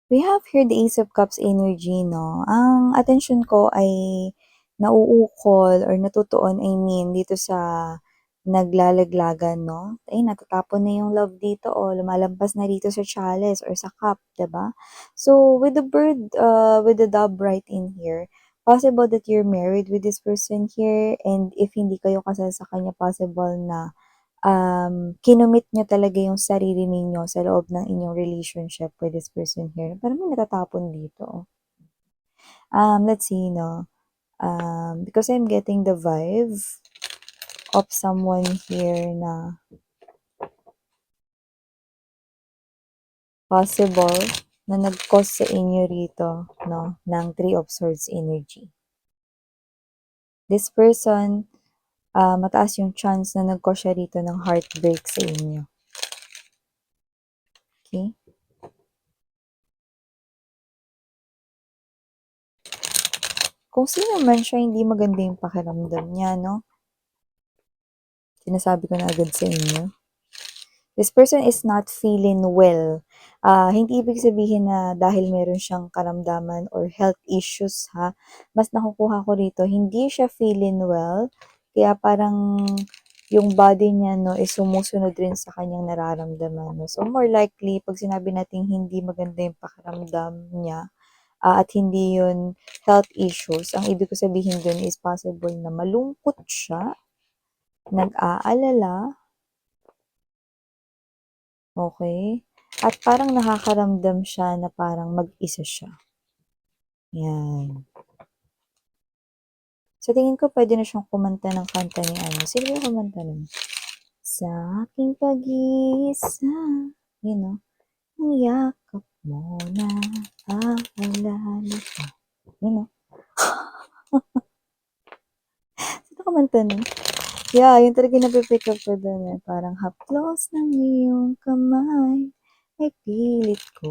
We have here the Ace of Cups energy, no? Ang atensyon ko ay nauukol or natutuon, I mean, dito sa naglalaglagan, no? Ay, natatapon na yung love dito o lumalampas na dito sa chalice or sa cup, 'di ba? So, with the bird, with the dove right in here, possible that you're married with this person here, and if hindi kayo kasal sa kanya, possible na kinomit niyo talaga yung sarili ninyo sa loob ng inyong relationship with this person here. Parang may natatapon dito, oh. Let's see, no? Because I'm getting the vibe of someone here na possible na nag-cause sa inyo rito, no, ng Three of Swords energy. This person, mataas yung chance na nag-cause siya rito ng heartbreak sa inyo. Okay? Kung sino man siya, hindi maganda yung pakiramdam niya, no? Sinasabi ko na agad sa inyo. This person is not feeling well. Hindi ibig sabihin na dahil meron siyang karamdaman or health issues, ha. Mas nakukuha ko rito, hindi siya feeling well. Kaya parang yung body niya, no, is sumusunod rin sa kanyang nararamdaman. No? So, more likely, pag sinabi natin hindi maganda yung pakiramdam niya, at hindi yun health issues, ang ibig ko sabihin dun is possible na malungkot siya, nag-aalala, okay? At parang nakakaramdam siya na parang mag-isa siya. Yan. Sa tingin ko, pwede na siyang kumanta ng kanta ni ano. Sino yung kumanta nun? Sa aking pag-iisa, you know, ang yakap mo na aalala ka. You know? Sino kumanta nun? Yeah, yun talaga napipick up ko dun eh. Parang haplos ng iyong kamay ay pilit ko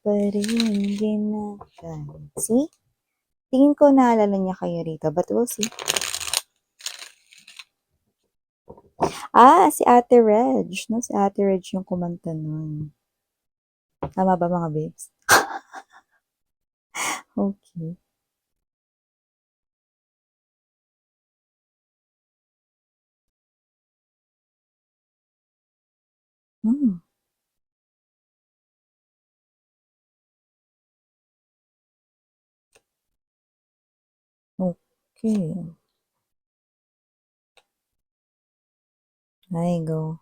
pa rin ginagay. See? Tingin ko naalala niya kayo rito, but we'll see. Si Ate Reg, no? Si Ate Reg yung kumanta nun. Tama ba mga babes? Okay. Hmm. Okay. I go.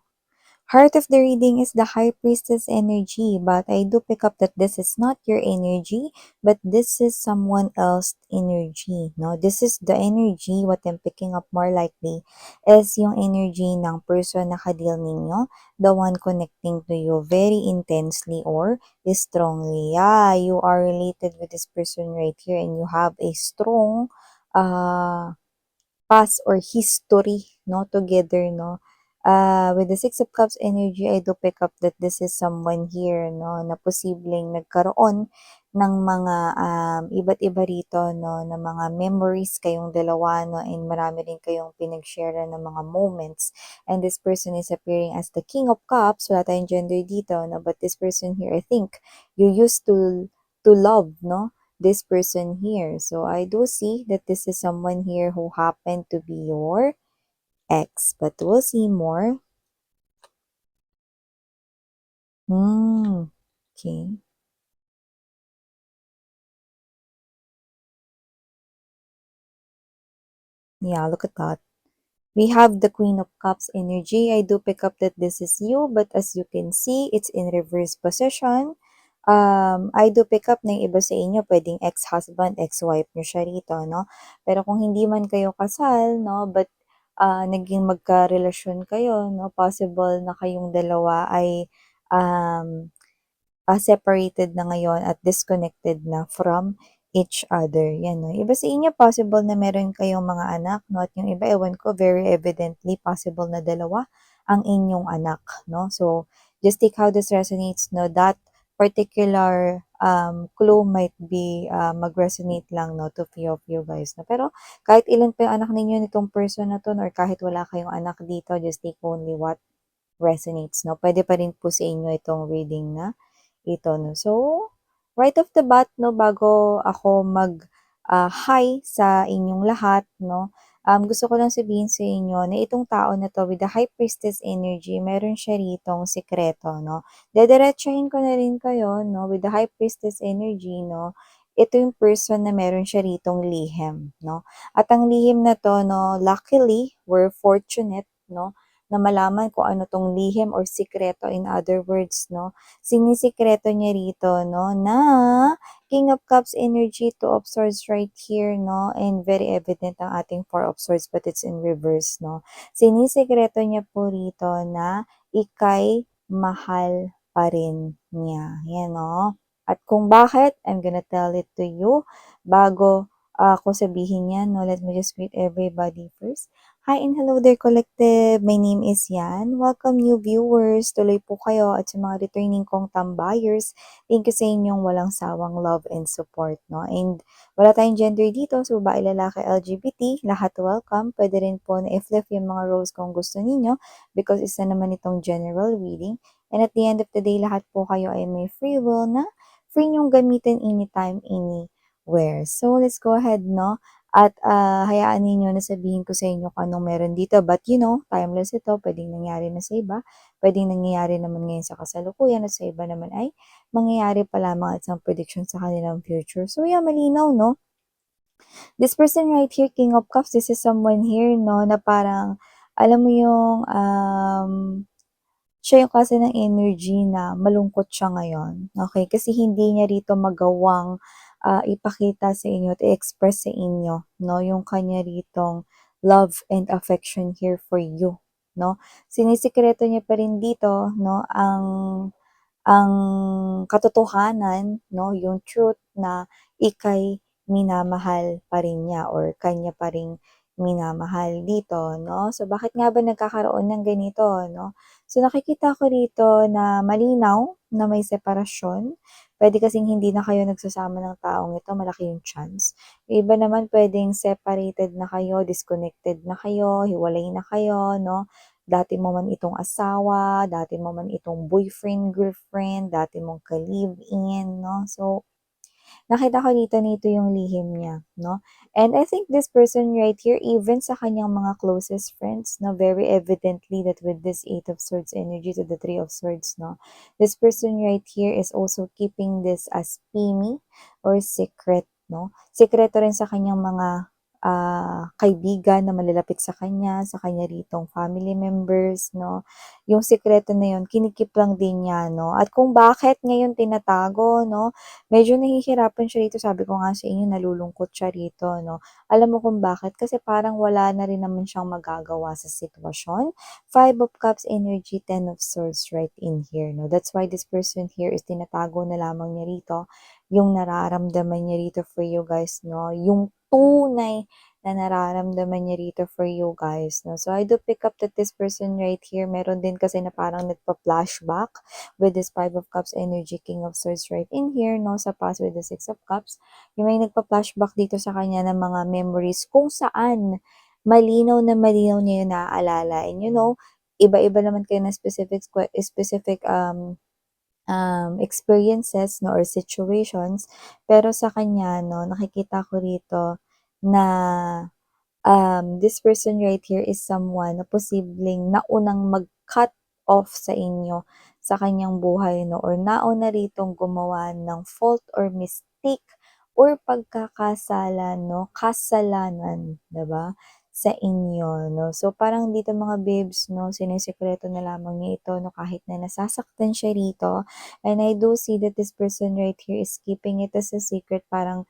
Heart of the reading is the High Priestess energy, but I do pick up that this is not your energy, but this is someone else's energy. No, this is the energy. What I'm picking up more likely is yung energy ng person na kadil ninyo, the one connecting to you very intensely or strongly. Yeah, you are related with this person right here, and you have a strong past or history, no, together, no. With the Six of Cups energy, I do pick up that this is someone here, no, na posibleng nagkaroon ng mga iba't iba rito, no, na mga memories kayong dalawa, no, and marami rin kayong pinag-share ng mga moments. And this person is appearing as the King of Cups, wala tayong gender dito, no, but this person here, I think, you used to love, no, this person here. So I do see that this is someone here who happened to be your ex, but we'll see more. Okay. Yeah, look at that. We have the Queen of Cups energy. I do pick up that this is you, but as you can see, it's in reverse position. I do pick up na yung iba sa inyo, pwedeng ex-husband, ex-wife nyo siya rito, no? Pero kung hindi man kayo kasal, no, but naging magka-relasyon kayo, no, possible na kayong dalawa ay um, separated na ngayon at disconnected na from each other. Yan, no? Iba sa inyo, possible na meron kayong mga anak, no? At yung iba, ewan ko, very evidently, possible na dalawa ang inyong anak, no? So, just take how this resonates, no? That particular clue might be mag-resonate lang, no? To few of you guys, no? Pero, kahit ilan pa yung anak ninyo nitong person na to, or kahit wala kayong anak dito, just take only what resonates, no? Pwede pa rin po sa inyo itong reading na ito, no? So, right off the bat, no, bago ako hi sa inyong lahat, no, gusto ko lang sabihin sa inyo na itong tao na 'to with the High Priestess energy, meron siya ritong sikreto, no. Dediretsahin ko na rin kayo, no, with the High Priestess energy, no, ito yung person na meron siya ritong lihim, no. At ang lihim na 'to, no, luckily, we're fortunate, no, na malaman kung ano 'tong lihim or sikreto, in other words, no. Sinisikreto niya rito, no, na King of Cups energy, Two of Swords right here, no, and very evident ang ating Four of Swords but it's in reverse, no. Sinisikreto niya po rito na ika'y mahal pa rin niya. Yan, no. At kung bakit, I'm gonna tell it to you bago ako sabihin yan, no, let me just greet everybody first. Hi and hello there, collective. My name is Yan. Welcome new viewers. Tuloy po kayo at sa mga returning kong tambayers. Thank you sa inyong walang sawang love and support, no? And wala tayong gender dito, so babae, lalaki, LGBT, lahat welcome. Pwede rin po na i-flip yung mga roles kung gusto ninyo because isa naman itong general reading. And at the end of the day, lahat po kayo ay may free will na free nyong gamitin anytime, anywhere. So, let's go ahead, no? At hayaan ninyo na sabihin ko sa inyo kung anong meron dito. But you know, timeless ito. Pwedeng nangyari na sa iba. Pwedeng nangyayari naman ngayon sa kasalukuyan at sa iba naman ay mangyayari pa lamang at isang prediction sa kanilang future. So yeah, malinaw, no? This person right here, King of Cups, this is someone here, no, na parang, alam mo yung, siya yung klase ng energy na malungkot siya ngayon, okay? Kasi hindi niya rito magawang ipakita sa inyo at i-express sa inyo, no, yung kanya ritong love and affection here for you, no? Sinisikreto niya pa rin dito, no, ang katotohanan, no, yung truth na ika'y minamahal pa rin niya or kanya pa ring minamahal dito, no? So, bakit nga ba nagkakaroon ng ganito, no? So, nakikita ko rito na malinaw na may separasyon. Pwede kasing hindi na kayo nagsasama ng taong ito, malaki yung chance. Yung iba naman pwedeng separated na kayo, disconnected na kayo, hiwalay na kayo, no? Dati mo man itong asawa, dati mo man itong boyfriend, girlfriend, dati mong ka-live-in, no? So, nakita ko dito nito yung lihim niya, no? And I think this person right here, even sa kanyang mga closest friends, no, very evidently that with this Eight of Swords energy to the Three of Swords, no, this person right here is also keeping this as pimi or secret, no? Sekreto rin sa kanyang mga kaibigan na malalapit sa kanya ritong family members, no? Yung sikreto na yun, kinikip lang din niya, no? At kung bakit ngayon tinatago, no? Medyo nahihirapan siya rito, sabi ko nga sa inyo, nalulungkot siya rito, no? Alam mo kung bakit? Kasi parang wala na rin naman siyang magagawa sa sitwasyon. Five of Cups energy, Ten of Swords right in here, no? That's why this person here is tinatago na lamang niya rito yung nararamdaman niya rito for you guys, no? Yung tunay na nararamdaman niya rito for you guys, no? So, I do pick up that this person right here, meron din kasi na parang nagpa-flashback with this Five of Cups energy, King of Swords right in here, no? Sa past with the Six of Cups, yung may nagpa-flashback dito sa kanya ng mga memories kung saan malinaw na malinaw niya yung naaalala. And you know, iba-iba naman kayo na specific experiences, no, or situations. Pero sa kanya, no, nakikita ko rito na this person right here is someone na posibleng naunang mag-cut off sa inyo sa kanyang buhay, no, or nauna ritong gumawa ng fault or mistake or pagkakasala, no, kasalanan, 'di ba, sa inyo, no. So, parang dito mga babes, no, sinisikreto na lamang niya ito, no, kahit na nasasaktan siya rito. And I do see that this person right here is keeping it as a secret, parang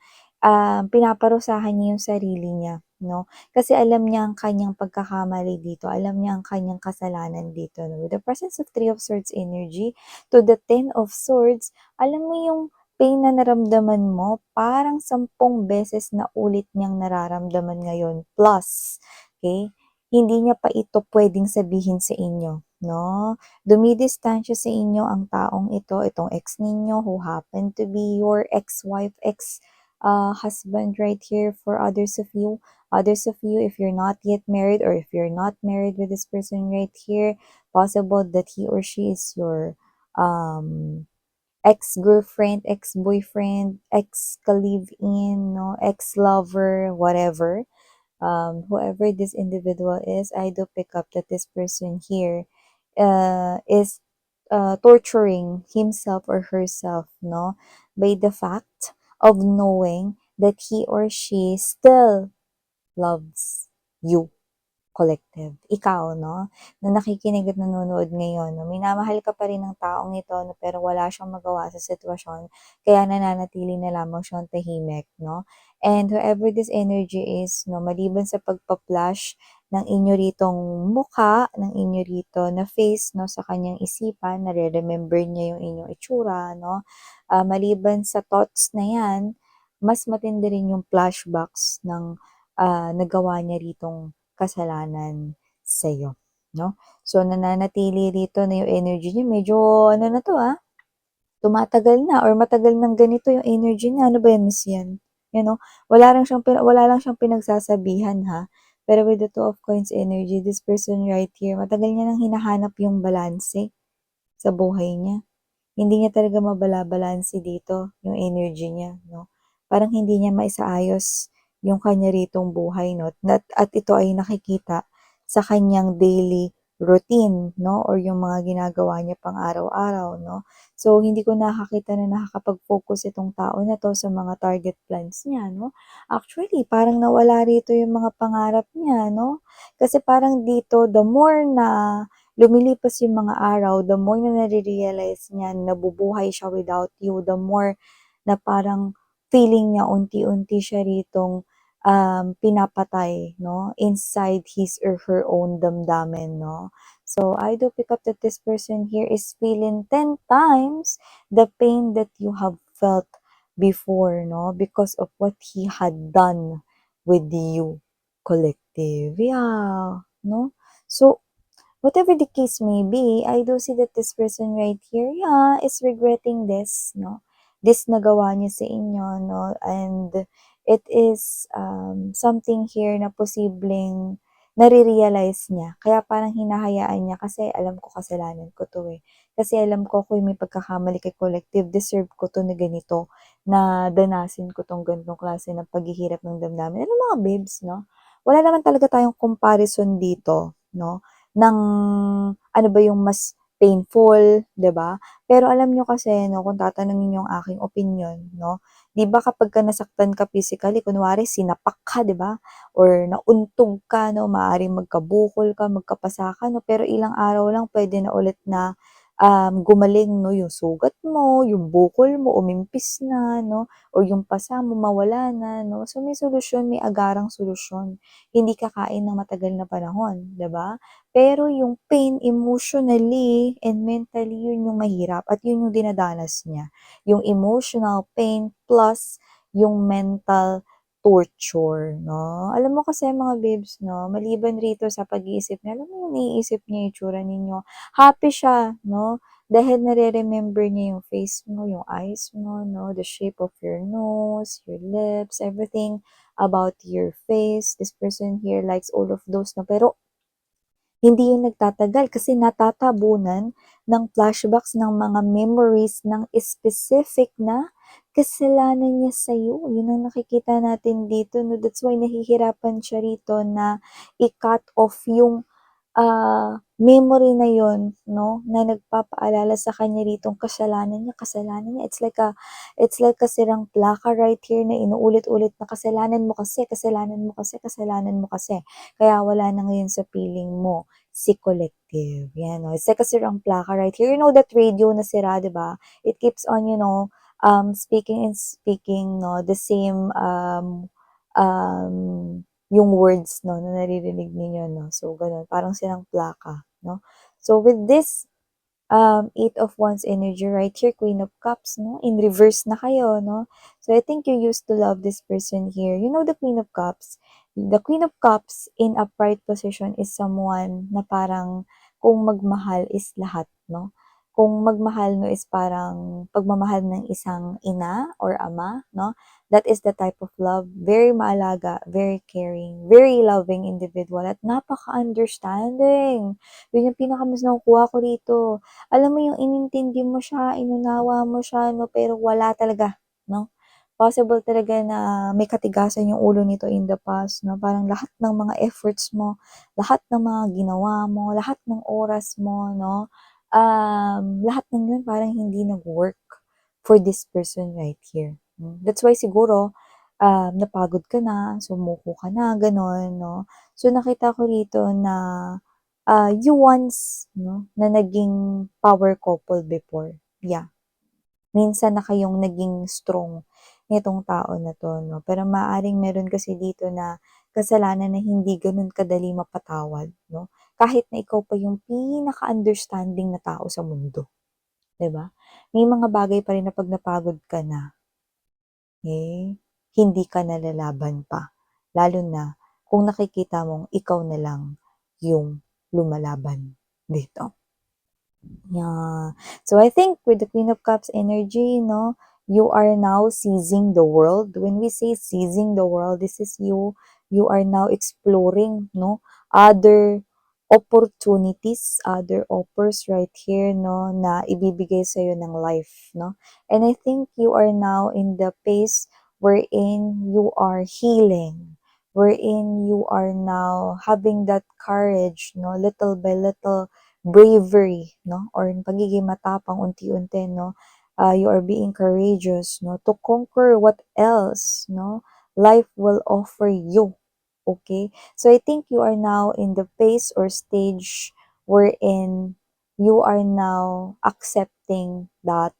pinaparusahan niya yung sarili niya, no. Kasi alam niya ang kanyang pagkakamali dito, alam niya ang kanyang kasalanan dito, no. With the presence of Three of Swords energy to the Ten of Swords, alam mo yung pain na naramdaman mo, parang 10 beses na ulit niyang nararamdaman ngayon. Plus, okay, hindi niya pa ito pwedeng sabihin sa inyo, no? Dumidistansya sa inyo ang taong ito, itong ex ninyo who happen to be your ex-wife, husband right here for others of you. Others of you, if you're not yet married or if you're not married with this person right here, possible that he or she is your um ex-girlfriend, ex-boyfriend, ex-ka-live-in, no, ex-lover, whatever. Whoever this individual is, I do pick up that this person here is torturing himself or herself, no, by the fact of knowing that he or she still loves you, collective. Ikaw, no, na nakikinig at nanonood ngayon, no, minamahal ka pa rin ng taong ito, no, pero wala siyang magawa sa sitwasyon, kaya nananatili na lamang siyang tahimik, no. And whoever this energy is, no, maliban sa pagpa-flash ng inyo ritong mukha, ng inyo rito na face, no, sa kanyang isipan, nare-remember niya yung inyong itsura, no, maliban sa thoughts na yan, mas matindi rin yung flashbacks ng nagawa niya ritong kasalanan sa'yo, 'no? So, nananatili rito na yung energy niya medyo ano na 'to, tumatagal na or matagal ng ganito yung energy niya. Ano ba yan, miss yan? You know, wala lang siyang pinagsasabihan, ha. Pero with the Two of Coins energy, this person right here, matagal niya nang hinahanap yung balanse sa buhay niya. Hindi niya talaga mabalabalanse dito yung energy niya, 'no. Parang hindi niya maisaayos yung kanya ritong buhay, 'no, at ito ay nakikita sa kanyang daily routine, 'no, or yung mga ginagawa niya pang araw-araw, 'no. So, hindi ko nakakita na nakakapag-focus itong tao na 'to sa mga target plans niya, 'no. Actually, parang nawala rito yung mga pangarap niya, 'no, kasi parang dito the more na lumilipas yung mga araw, the more na nare-realize niya na nabubuhay siya without you, the more na parang feeling niya unti-unti siya ritong pinapatay, no, inside his or her own damdamin, no. So, I do pick up that this person here is feeling 10 times the pain that you have felt before, no, because of what he had done with you, collective. Yeah, no. So, whatever the case may be, I do see that this person right here, yeah, is regretting this, no? This nagawa niya sa inyo, no? And it is something here na posibleng nare-realize niya. Kaya parang hinahayaan niya kasi alam ko kasalanan ko to eh. Kasi alam ko kung may pagkakamali kay collective, deserve ko to na ganito, na danasin ko tong ganitong klase ng paghihirap ng damdamin. Alam mga babes, no? Wala naman talaga tayong comparison dito, no? Ng ano ba yung mas painful, 'di ba? Pero alam niyo kasi 'no, kung tatanungin niyo ang aking opinyon 'no, 'di ba kapagka nasaktan ka physically kunwari sinapak ka 'di ba, or nauntog ka 'no, maaaring magkabukol ka, magkapasa ka 'no, pero ilang araw lang puwede na ulit na, gumaling 'no, yung sugat mo, yung bukol mo umimpis na 'no, or yung pasa mo mawala na 'no. So may solusyon, may agarang solusyon. Hindi kakain ng matagal na panahon, 'di ba? Pero yung pain emotionally and mentally, yun yung mahirap at yun yung dinadanas niya. Yung emotional pain plus yung mental torture, 'no? Alam mo kasi mga babes, 'no, maliban rito sa pag-iisip niya, alam mo yung naiisip niya yung itsura ninyo, happy siya, 'no? Dahil nare-remember niya yung face mo, yung eyes mo, 'no, the shape of your nose, your lips, everything about your face. This person here likes all of those, 'no? Pero hindi yun nagtatagal kasi natatabunan ng flashbacks ng mga memories ng specific na kasalanan niya sa'yo. Yun ang nakikita natin dito, 'no. That's why nahihirapan siya rito na i-cut off yung memory na yun 'no, na nagpapaalala sa kanya ritong kasalanan niya, kasalanan niya. It's like a sirang plaka right here na inuulit-ulit na kasalanan mo kasi, kasalanan mo kasi, kasalanan mo kasi. Kaya wala na ngayon sa piling mo si collective, 'yan 'no. It's like a sirang plaka right here. You know that radio na sira, 'di ba? It keeps on, speaking and speaking 'no, the same, yung words 'no, na naririnig ninyo 'no. So gano'n, parang silang plaka 'no. So with this, Eight of Wands energy right here, Queen of Cups 'no, in reverse na kayo 'no. So I think you used to love this person here. You know the Queen of Cups? The Queen of Cups in upright position is someone na parang kung magmahal is lahat 'no. kung magmahal 'no is parang pagmamahal ng isang ina or ama 'no, that is the type of love, very maalaga, very caring, very loving individual at napaka-understanding. Yun yung pinaka mas nakukuha ko rito. Alam mo yung inintindi mo siya, inunawa mo siya 'no, pero wala talaga 'no. Possible talaga na may katigasan yung ulo nito in the past 'no, parang lahat ng mga efforts mo, lahat ng mga ginawa mo, lahat ng oras mo 'no, lahat ng yun parang hindi nag-work for this person right here. That's why siguro, napagod ka na, sumuko ka na, gano'n 'no. So nakita ko rito na, you once 'no, na naging power couple before, yeah. Minsan na kayong naging strong nitong tao na 'to 'no, pero maaaring meron kasi dito na kasalanan na hindi gano'n kadali mapatawad 'no, kahit na ikaw pa yung pinaka-understanding na tao sa mundo, 'di ba? May mga bagay pa rin na 'pag napagod ka na, hindi ka nalalaban pa, lalo na kung nakikita mong ikaw na lang yung lumalaban dito. Yeah. So I think with the Queen of Cups energy, no, you are now seizing the world. When we say seizing the world, this is you are now exploring, no, other opportunities, other offers right here, no, na ibibigay sa'yo ng life, no. And I think you are now in the pace wherein you are healing, wherein you are now having that courage, no, little by little bravery 'no, or pagiging matapang unti-unti 'no, you are being courageous 'no, to conquer what else 'no, life will offer you, okay? So I think you are now in the phase or stage wherein you are now accepting that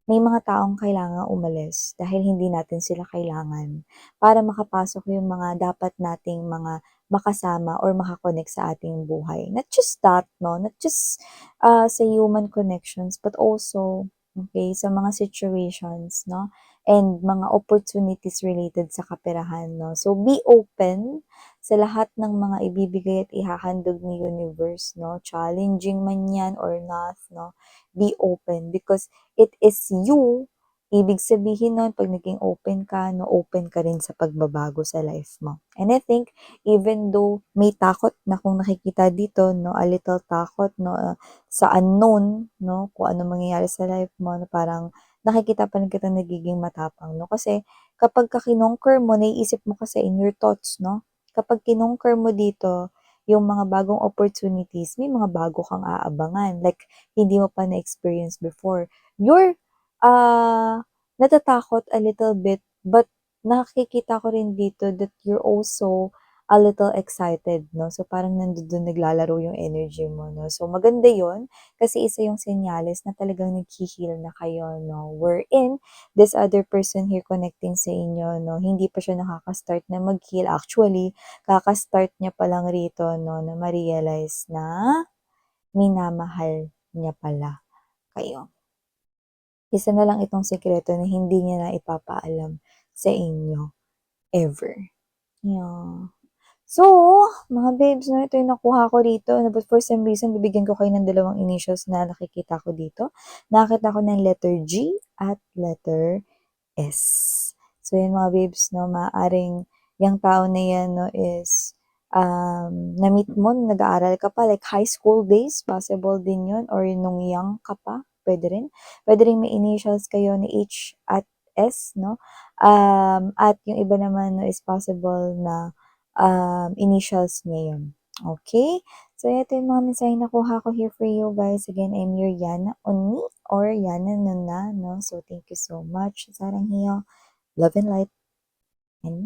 may mga taong kailangang umalis dahil hindi natin sila kailangan para makapasok yung mga dapat nating mga makasama or maka-connect sa ating buhay. Not just that 'no, not just, sa human connections but also, okay, sa mga situations 'no, and mga opportunities related sa kaperahan 'no. So, be open sa lahat ng mga ibibigay at ihahandog ni universe 'no, challenging man 'yan or not 'no, be open because it is you. Ibig sabihin nun 'pag naging open ka 'no, open ka rin sa pagbabago sa life mo. And I think even though may takot na kung nakikita dito 'no, a little takot 'no, sa unknown 'no, kung ano mangyayari sa life mo na parang nakikita pa rin kitang nagiging matapang 'no. Kasi kapagka kinonquer mo, naiisip mo kasi in your thoughts 'no, kapag kinonquer mo dito yung mga bagong opportunities, may mga bago kang aabangan, like hindi mo pa na-experience before. You're, natatakot a little bit, but nakikita ko rin dito that you're also a little excited 'no. So, parang nandudun naglalaro yung energy mo 'no. So, maganda yon kasi isa yung senyales na talagang naghi-heal na kayo 'no, wherein this other person here connecting sa inyo 'no, hindi pa siya nakaka-start na mag-heal. Actually, kaka-start niya pa lang rito 'no, na ma-realize na minamahal niya pala kayo. Isa na lang itong sekreto na hindi niya na ipapaalam sa inyo ever. Yeah. So, mga babes 'no, ito yung nakuha ko rito na but for some reason bibigyan ko kayo ng dalawang initials na nakikita ko dito. Nakakita ko ng letter G at letter S. So yan mga babes 'no, maaaring yang tao na yan 'no is, na-meet mo nung nag-aaral ka pa like high school days, possible din yun or nung young ka pa, puwede rin. Puwede rin may initials kayo ni H at S 'no, at yung iba naman 'no is possible na, initials niya yun, okey? So ito yung mga mensaheng nakuha ko here for you guys. Again, I'm your Yana Onni or Yana Nuna 'no, so thank you so much. Sarang hiyo. Love and light. And